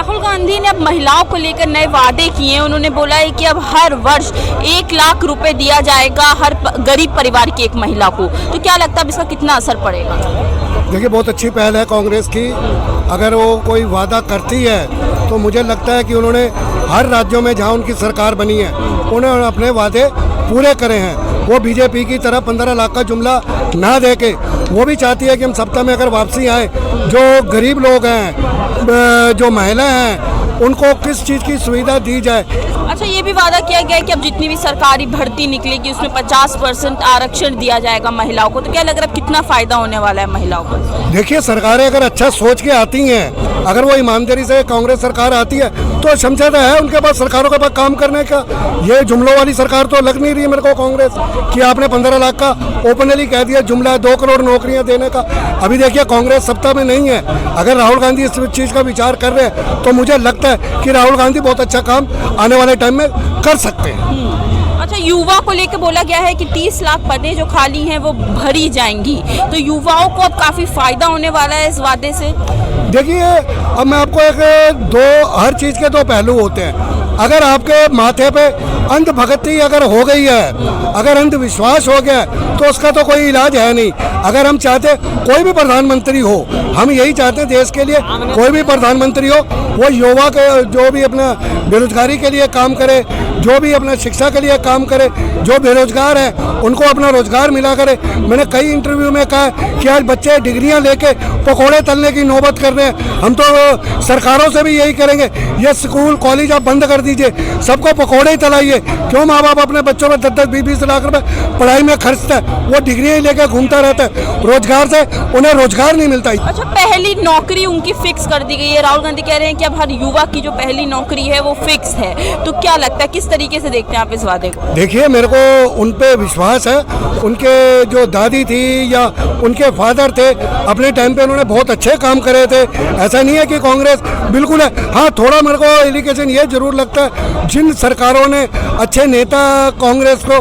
राहुल गांधी ने अब महिलाओं को लेकर नए वादे किए हैं। उन्होंने बोला है कि अब हर वर्ष 1 लाख रुपए दिया जाएगा हर गरीब परिवार की एक महिला को। तो क्या लगता है इसका कितना असर पड़ेगा? देखिए, बहुत अच्छी पहल है कांग्रेस की। अगर वो कोई वादा करती है तो मुझे लगता है कि उन्होंने हर राज्यों में जहां उनकी सरकार बनी है उन्होंने अपने वादे पूरे करे हैं। वो बीजेपी की तरह 15 लाख का जुमला ना दे के वो भी चाहती है कि हम सप्ताह में अगर वापसी आए, जो गरीब लोग हैं, जो महिलाएं हैं, उनको किस चीज़ की सुविधा दी जाए। अच्छा, ये भी वादा किया गया है कि अब जितनी भी सरकारी भर्ती निकलेगी उसमें 50% आरक्षण दिया जाएगा महिलाओं को। तो क्या लग रहा है कितना फायदा होने वाला है महिलाओं को? देखिए, सरकारें अगर अच्छा सोच के आती हैं, अगर वो ईमानदारी से कांग्रेस सरकार आती है तो समझाता है उनके पास, सरकारों के पास काम करने का। ये जुमलों वाली सरकार तो लग नहीं रही है मेरे को कांग्रेस कि आपने 15 लाख का ओपनली कह दिया जुमला, 2 करोड़ नौकरियां देने का। अभी देखिए, कांग्रेस सत्ता में नहीं है। अगर राहुल गांधी इस चीज़ का विचार कर रहे हैं तो मुझे लगता है कि राहुल गांधी बहुत अच्छा काम आने वाले टाइम में कर सकते हैं। अच्छा, युवा को लेकर बोला गया है कि 30 लाख पदें जो खाली हैं वो भरी जाएंगी। तो युवाओं को अब काफ़ी फायदा होने वाला है इस वादे से। देखिए, अब मैं आपको हर चीज़ के 2 पहलू होते हैं। अगर आपके माथे पे अंधभक्ति अगर हो गई है, अगर अंधविश्वास हो गया है, तो उसका तो कोई इलाज है नहीं। अगर हम चाहते कोई भी प्रधानमंत्री हो, हम यही चाहते हैं देश के लिए कोई भी प्रधानमंत्री हो वो युवा के जो भी अपना बेरोजगारी के लिए काम करे, जो भी अपना शिक्षा के लिए काम करे, जो बेरोजगार है उनको अपना रोजगार मिला करे। मैंने कई इंटरव्यू में कहा कि आज बच्चे डिग्रियां लेके पकौड़े तलने की नौबत कर रहे हैं। हम तो सरकारों से भी यही करेंगे, ये स्कूल कॉलेज आप बंद कर दीजिए, सबको पकौड़े ही तलाइए। क्यों माँ बाप अपने बच्चों में 10-10, 20-20 लाख रुपए पढ़ाई में खर्चता है, वो डिग्रियां लेके घूमता रहता है, रोजगार से उन्हें रोजगार नहीं मिलता। अच्छा, पहली नौकरी उनकी फिक्स कर दी गई है। राहुल गांधी कह रहे हैं कि अब हर युवा की जो पहली नौकरी है वो फिक्स है। तो क्या लगता है किस तरीके से देखते हैं आप इस वादे को? देखिए, मेरे को उन पे विश्वास है। उनके जो दादी थी या उनके फादर थे, अपने टाइम पे उन्होंने बहुत अच्छे काम करे थे। ऐसा नहीं है कि कांग्रेस बिल्कुल है। हाँ, थोड़ा मेरे को एलिगेशन ये जरूर लगता है, जिन सरकारों ने अच्छे नेता कांग्रेस को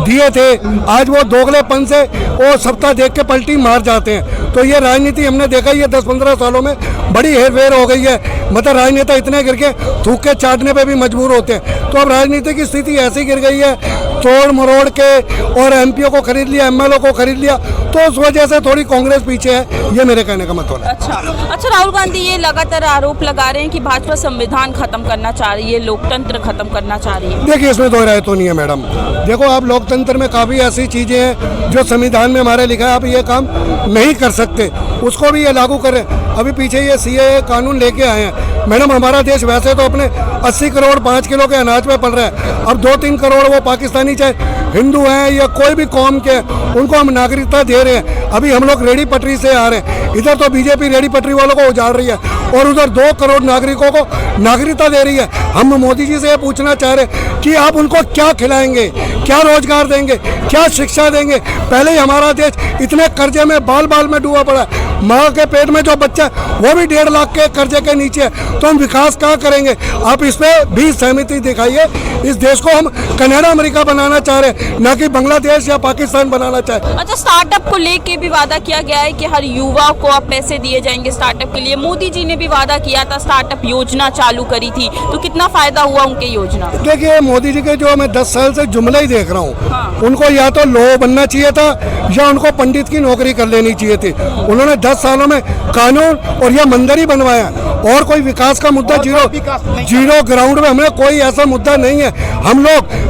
दिए थे, आज वो दोगलेपन से वो सप्ताह देख के पलटी मार जाते हैं। तो ये राजनीति हमने देखा, ये 10-15 सालों में बड़ी हेरफेर हो गई है। मतलब राजनेता इतने गिर के थूक के चाटने पे भी मजबूर होते हैं। तो अब राजनीति की स्थिति ऐसी गिर गई है, तोड़ मरोड़ के, और एमपीओ को खरीद लिया, एमएलओ को खरीद लिया, तो उस वजह से थोड़ी कांग्रेस पीछे है। ये मेरे कहने का मतलब है। अच्छा, राहुल गांधी ये लगातार आरोप लगा रहे हैं कि भाजपा संविधान खत्म करना चाह रही है, लोकतंत्र खत्म करना चाह रही है। देखिए, इसमें 2 राय तो नहीं है मैडम। देखो, आप लोकतंत्र में काफ़ी ऐसी चीज़ें हैं जो संविधान में हमारे लिखा है, आप ये काम नहीं कर सकते, उसको भी ये लागू करें। अभी पीछे ये सीएए कानून लेके आए हैं मैडम। हमारा देश वैसे तो अपने 80 करोड़ 5 किलो के अनाज पे पल रहा है। अब 2-3 करोड़ वो पाकिस्तानी, चाहे हिंदू हैं या कोई भी कौम के, उनको हम नागरिकता दे रहे हैं। अभी हम लोग रेडी पटरी से आ रहे हैं। इधर तो बीजेपी रेडी पटरी वालों को उजाड़ रही है और उधर 2 करोड़ नागरिकों को नागरिकता दे रही है। हम मोदी जी से ये पूछना चाह रहे हैं कि आप उनको क्या खिलाएंगे, क्या रोजगार देंगे, क्या शिक्षा देंगे? पहले ही हमारा देश इतने कर्जे में बाल बाल में डूबा पड़ा है। माँ के पेट में जो बच्चा वो भी 1.5 लाख के कर्जे के नीचे है, तो हम विकास कहाँ करेंगे? आप इस पे भी सहमति दिखाइए। इस देश को हम कनाडा अमेरिका बनाना चाह रहे हैं, न कि बांग्लादेश या पाकिस्तान बनाना चाहे। अच्छा, स्टार्टअप को लेके भी वादा किया गया है कि हर युवा को अब पैसे दिए जाएंगे स्टार्टअप के लिए। मोदी जी ने भी वादा किया था, स्टार्टअप योजना चालू करी थी। तो कितना फायदा हुआ उनके योजना? देखिए, मोदी जी के जो मैं 10 साल से जुमले ही देख रहा हूँ। हाँ। उनको या तो लॉ बनना चाहिए था या उनको पंडित की नौकरी कर लेनी चाहिए थी। उन्होंने 10 सालों में कानून और यह मंदिर ही बनवाया, और कोई विकास का मुद्दा जीरो ग्राउंड में हमें कोई ऐसा मुद्दा नहीं है। हम लोग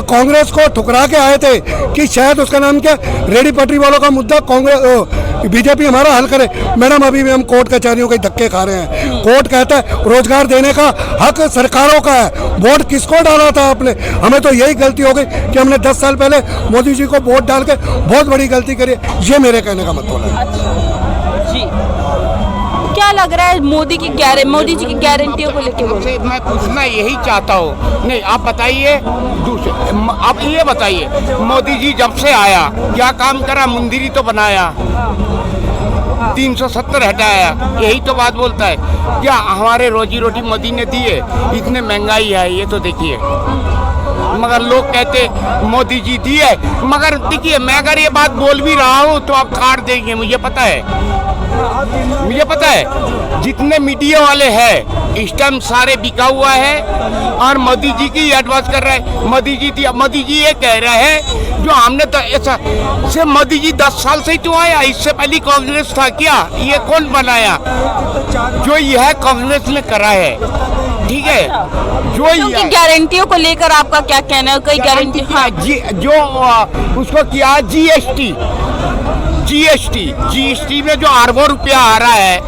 कांग्रेस को ठुकरा के आए थे कि शायद उसका नाम क्या, रेडी पटरी वालों का मुद्दा कांग्रेस बीजेपी हमारा हल करे। मैडम, अभी भी हम कोर्ट कचहरियों के धक्के खा रहे हैं। कोर्ट कहता है रोजगार देने का हक सरकारों का है। वोट किसको डाला था आपने? हमें तो यही गलती हो गई कि हमने 10 साल पहले मोदी जी को वोट डाल के बहुत बड़ी गलती करी। ये मेरे कहने का मतलब है। जी, क्या लग रहा है मोदी जी की गारंटियों को लेकर? मैं पूछना यही चाहता हूँ। नहीं, आप बताइए, आप ये बताइए, मोदी जी जब से आया क्या काम करा? मंदिर ही तो बनाया, 370 हटाया, यही तो बात बोलता है। क्या हमारे रोजी रोटी मोदी ने दी है? इतने महंगाई है, ये तो देखिए। मगर लोग कहते मोदी जी दिए, मगर देखिए, मैं अगर ये बात बोल भी रहा हूँ तो आप काट देंगे, मुझे पता है। मुझे पता है जितने मीडिया वाले हैं इस टाइम सारे बिका हुआ है और मोदी जी की एडवाइस कर रहे हैं। मोदी जी ये कह रहे हैं जो हमने तो ऐसा से मोदी जी 10 साल से ही तो आया, इससे पहले कांग्रेस था क्या? ये कौन बनाया? जो यह कांग्रेस ने करा है, ठीक है। जो क्योंकि गारंटियों को लेकर आपका क्या कहना है? कई गारंटी जो उसको किया जीएसटी में जो अरबों रुपया आ रहा है,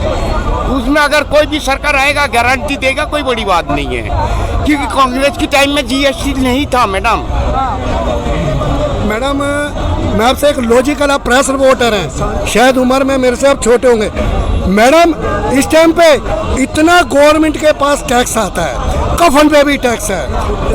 उसमें अगर कोई भी सरकार आएगा गारंटी देगा, कोई बड़ी बात नहीं है, क्योंकि कांग्रेस के टाइम में जीएसटी नहीं था मैडम। मैं आपसे एक लॉजिकल, आप प्रेस रिपोर्टर हैं, शायद उम्र में मेरे से आप छोटे होंगे। मैडम इस टाइम पे इतना गवर्नमेंट के पास टैक्स आता है, कफन पे भी टैक्स है,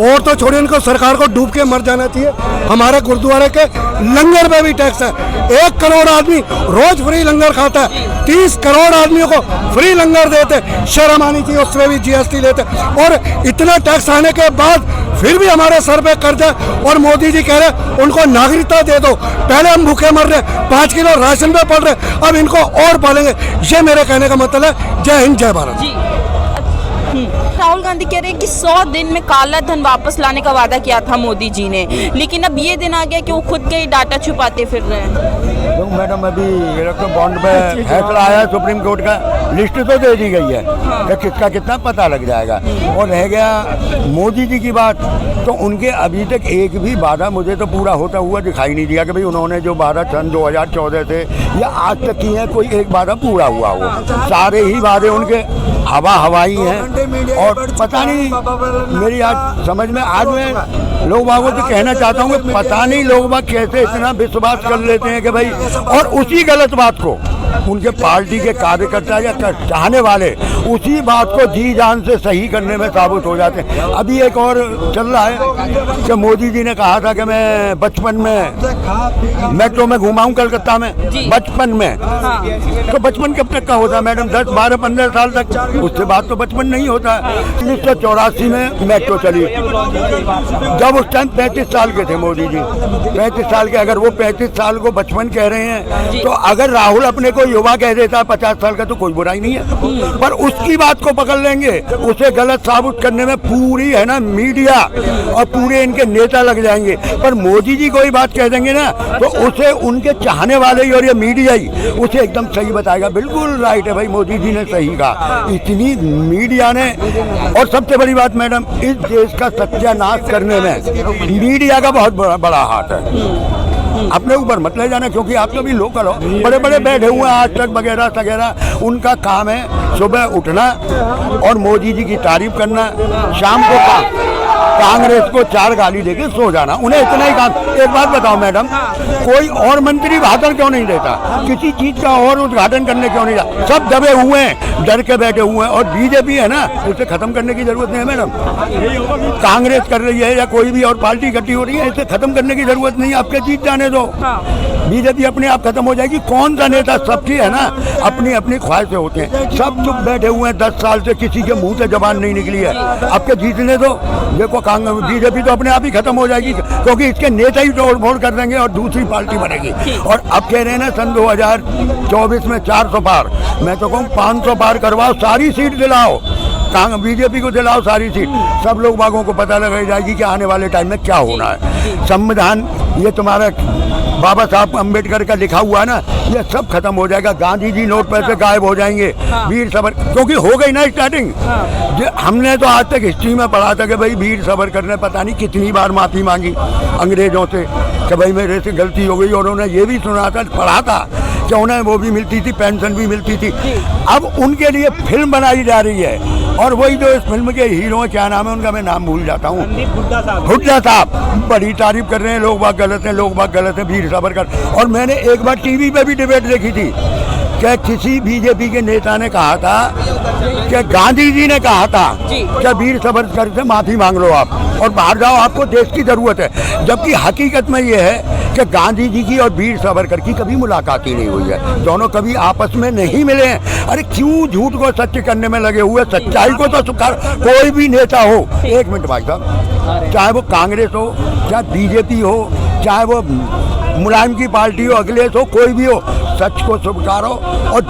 और तो छोड़िए, इनको सरकार को डूब के मर जाना चाहिए। हमारे गुरुद्वारे के लंगर पे भी टैक्स है। 1 करोड़ आदमी रोज फ्री लंगर खाता है, 30 करोड़ आदमियों को फ्री लंगर देते, शर्म आनी चाहिए, उसमें भी जीएसटी लेते। और इतना टैक्स आने के बाद फिर भी हमारे सर पे कर्जा, और मोदी जी कह रहे उनको नागरिकता दे दो। पहले हम भूखे मर रहे, 5 किलो राशन पे पड़ रहे, अब इनको और पालेंगे। ये मेरे कहने का मतलब है। जय हिंद, जय भारत। जी। राहुल गांधी कह रहे हैं कि 100 दिन में काला धन वापस लाने का वादा किया था मोदी जी ने, लेकिन अब ये दिन आ गया कि वो खुद के ही डाटा छुपाते फिर रहे हैं। तो मैडम अभी इलेक्ट्रल बॉन्ड पे फैसला आया है सुप्रीम कोर्ट का, लिस्ट तो दे दी गई है कि किसका कितना पता लग जाएगा। और रह गया मोदी जी की बात, तो उनके अभी तक एक भी वादा मुझे तो पूरा होता हुआ दिखाई नहीं दिया कि भाई उन्होंने जो वादा सन 2014 से या आज तक की है, कोई एक वादा पूरा हुआ हो। सारे ही वादे उनके हवाई हैं। और पता नहीं, मेरी आज समझ में, आज मैं लोग बागों से कहना चाहता हूँ कि पता नहीं लोग बाग कैसे इतना विश्वास कर लेते हैं कि भाई, और उसी गलत बात को उनके पार्टी के कार्यकर्ता या चाहने वाले उसी बात को जी जान से सही करने में साबित हो जाते हैं। अभी एक और चल रहा है कि मोदी जी ने कहा था कि मैं बचपन में मेट्रो में घुमा हूँ कलकत्ता में, बचपन में। तो बचपन कब तक का होता है मैडम? 10, 12, 15 साल तक, उसके बाद तो बचपन नहीं होता है। 1984 में मेट्रो चली, जब उस टाइम 35 साल के थे मोदी जी, 35 साल के। अगर वो 35 साल को बचपन कह रहे हैं, तो अगर राहुल अपने को युवा कह देता है 50 साल का, तो कोई बुराई नहीं है। पर उसकी बात को पकड़ लेंगे, उसे गलत साबित करने में पूरी है ना मीडिया और पूरे इनके नेता लग जाएंगे। पर मोदी जी कोई बात कह देंगे ना, तो उसे उनके चाहने वाले ही और ये मीडिया ही उसे एकदम सही बताएगा। बिल्कुल राइट है भाई, मोदी जी ने सही कहा। इतनी मीडिया ने, और सबसे बड़ी बात मैडम, इस देश का सत्यानाश करने में मीडिया का बहुत बड़ा हाथ है। अपने ऊपर मत ले जाना, क्योंकि आप तो भी लोकल हो, बड़े बड़े बैठे हुए हैं आज तक वगैरह वगैरह। उनका काम है सुबह उठना और मोदी जी की तारीफ करना, शाम को कांग्रेस को 4 गाली देके सो जाना। उन्हें इतना ही काम। एक बात बताओ मैडम, कोई और मंत्री भाषण क्यों नहीं देता? किसी चीज का और उद्घाटन करने क्यों नहीं जाता? सब दबे हुए हैं, डर के बैठे हुए हैं। और बीजेपी है ना, उसे खत्म करने की जरूरत नहीं है मैडम। कांग्रेस कर रही है या कोई भी और पार्टी इकट्ठी हो रही है, इसे खत्म करने की जरूरत नहीं है। आपके जीत जाने दो, बीजेपी अपने आप खत्म हो जाएगी। कौन सा नेता, सबकी है ना अपनी अपनी ख्वाहिशें होते हैं। सब चुप बैठे हुए हैं 10 साल से, किसी के मुंह से जबान नहीं निकली है। आपके जीतने दो, देखो बीजेपी तो अपने आप ही खत्म हो जाएगी, क्योंकि इसके नेता ही तोड़ फोड़ कर देंगे और दूसरी पार्टी बनेगी। और अब कह रहे हैं ना सन 2024 में 400 पार, मैं तो कहूँ 500 पार करवाओ, सारी सीट दिलाओ, बीजेपी को दिलाओ सारी सीट। सब लोग बागों को पता लग जाएगी कि आने वाले टाइम में क्या होना है। संविधान ये तुम्हारा बाबा साहब अम्बेडकर का लिखा हुआ है ना, ये सब खत्म हो जाएगा। गांधी जी नोट पर से गायब हो जाएंगे। वीर सावरकर, क्योंकि हो गई ना स्टार्टिंग। हमने तो आज तक हिस्ट्री में पढ़ा था कि भाई वीर सावरकर ने पता नहीं कितनी बार माफ़ी मांगी अंग्रेजों से कि भाई मेरे से गलती हो गई। और उन्होंने ये भी सुना था, पढ़ा था कि उन्हें वो भी मिलती थी, पेंशन भी मिलती थी। अब उनके लिए फिल्म बनाई जा रही है, और वही जो इस फिल्म के हीरो हैं, क्या नाम है उनका, मैं नाम भूल जाता हूँ, हुड्डा साहब, बड़ी तारीफ कर रहे हैं। लोग बात गलत हैं, लोग बात गलत है वीर सावरकर। और मैंने एक बार टीवी पे भी डिबेट देखी थी कि किसी बीजेपी के नेता ने कहा था कि गांधी जी ने कहा था कि वीर सावरकर से माफी मांग लो आप और बाहर जाओ, आपको देश की जरूरत है। जबकि हकीकत में ये है कि गांधी जी की और वीर सावरकर की कभी मुलाकात ही नहीं हुई है, दोनों कभी आपस में नहीं मिले हैं। अरे क्यों झूठ को सत्य करने में लगे हुए? सच्चाई को तो स्वीकार, कोई भी नेता हो, 1 मिनट भाई साहब, चाहे वो कांग्रेस हो, चाहे बीजेपी हो, चाहे वो मुलायम की पार्टी हो, अखिलेश हो, कोई भी हो, सच को स्वीकारो और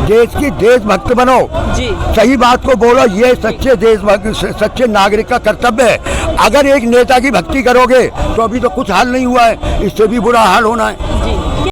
देश की देशभक्त बनो। जी। सही बात को बोलो, ये सच्चे देशभक्त, सच्चे नागरिक का कर्तव्य है। अगर एक नेता की भक्ति करोगे तो अभी तो कुछ हाल नहीं हुआ है, इससे भी बुरा हाल होना है। जी